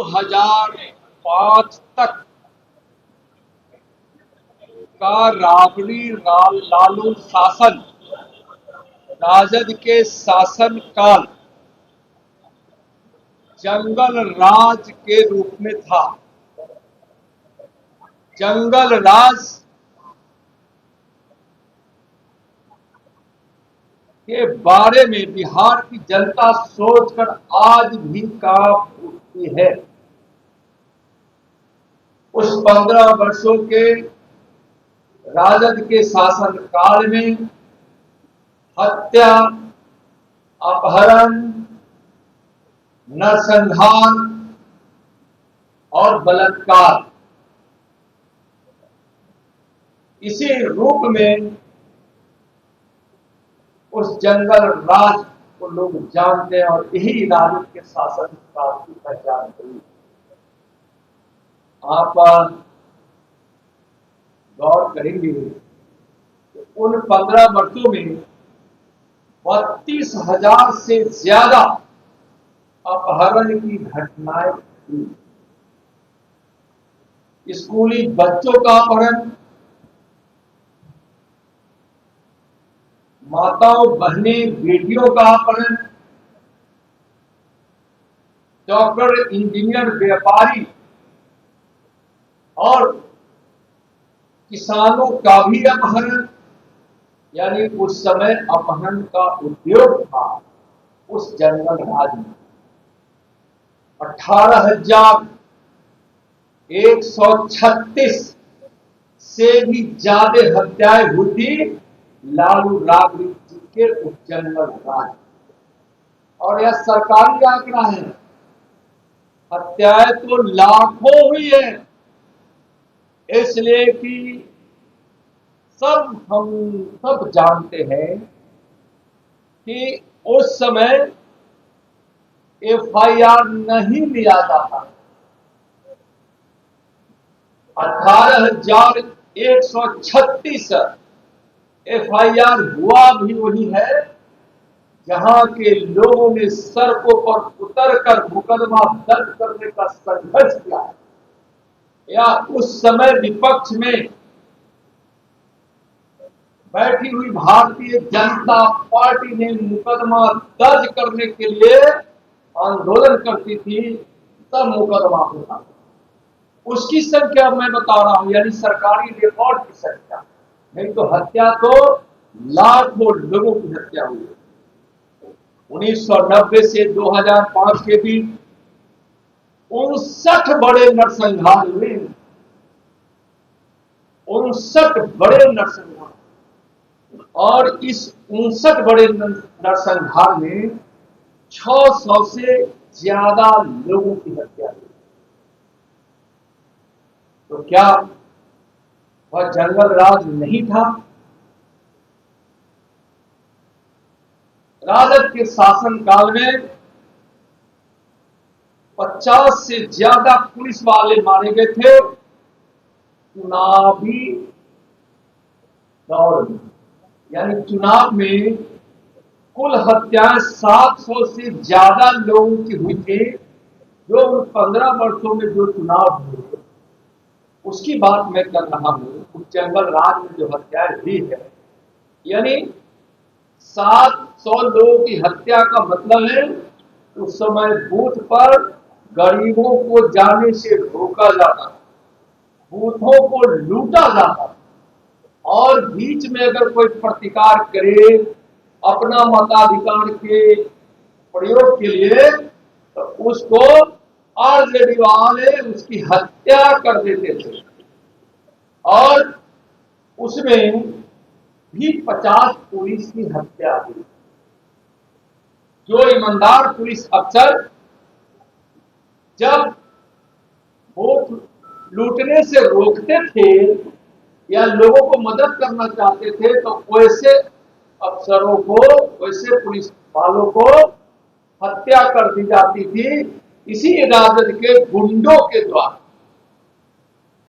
2005 तक का राबड़ी लालू शासन, राजद के शासन काल जंगल राज के रूप में था। जंगल राज के बारे में बिहार की जनता सोचकर आज भी कांप उठती है। उस 15 वर्षों के राजद के शासन काल में हत्या, अपहरण, नरसंहार और बलात्कार इसी रूप में उस जंगल राज को लोग जानते हैं और यही राजद के शासन काल की पहचान हुई। आप गौर करेंगे कि उन 15 वर्षों में 32,000 से ज्यादा अपहरण की घटनाएं हुई। स्कूली बच्चों का अपहरण, माताओं, बहनें, बेटियों का अपहरण, डॉक्टर, इंजीनियर, व्यापारी और किसानों का भी अपहरण। यानी उस समय अपहरण का उद्योग था उस जंगल राज में। 18,136 से भी ज्यादा हत्याएं हुई थी लालू राबड़ी जी के उस जंगल राज। और यह सरकारी आंकड़ा है। हत्याएं तो लाखों हुई है, इसलिए कि हम सब जानते हैं कि उस समय FIR नहीं लिया जाता। 18,136 FIR हुआ भी वही है जहां के लोगों ने सड़कों पर उतरकर मुकदमा दर्ज करने का संघर्ष किया है, या उस समय विपक्ष में बैठी हुई भारतीय जनता पार्टी ने मुकदमा दर्ज करने के लिए आंदोलन करती थी, तब मुकदमा होता। उसकी संख्या मैं बता रहा हूं, यानी सरकारी रिकॉर्ड की संख्या। नहीं तो हत्या तो लाखों लोगों की हत्या हुई। 1990 से 2005 के बीच 59 बड़े नरसंहार हुए। 59 बड़े नरसंहार, और इस 59 बड़े नरसंहार में 600 से ज्यादा लोगों की हत्या हुई। तो क्या वह जंगल राज नहीं था? राजद के शासन काल में 50 से ज्यादा पुलिस वाले मारे गए थे चुनावी दौर में। यानी चुनाव में कुल हत्याएं 700 से ज्यादा लोगों की हुई थी। जो 15 वर्षों में जो चुनाव हुए उसकी बात मैं कर रहा हूं। उस जंगल राज में जो हत्याएं हुई है, यानी 700 लोगों की हत्या का मतलब है उस समय बूथ पर गरीबों को जाने से रोका जाता, बूथों को लूटा जाता, और बीच में अगर कोई प्रतिकार करे अपना मताधिकार के प्रयोग के लिए तो उसको आरजेडी वाले उसकी हत्या कर देते थे। और उसमें भी 50 पुलिस की हत्या हुई। जो ईमानदार पुलिस अफसर जब वोट लूटने से रोकते थे या लोगों को मदद करना चाहते थे तो वैसे अफसरों को, वैसे पुलिस वालों को हत्या कर दी जाती थी इसी राजद के गुंडों के द्वारा।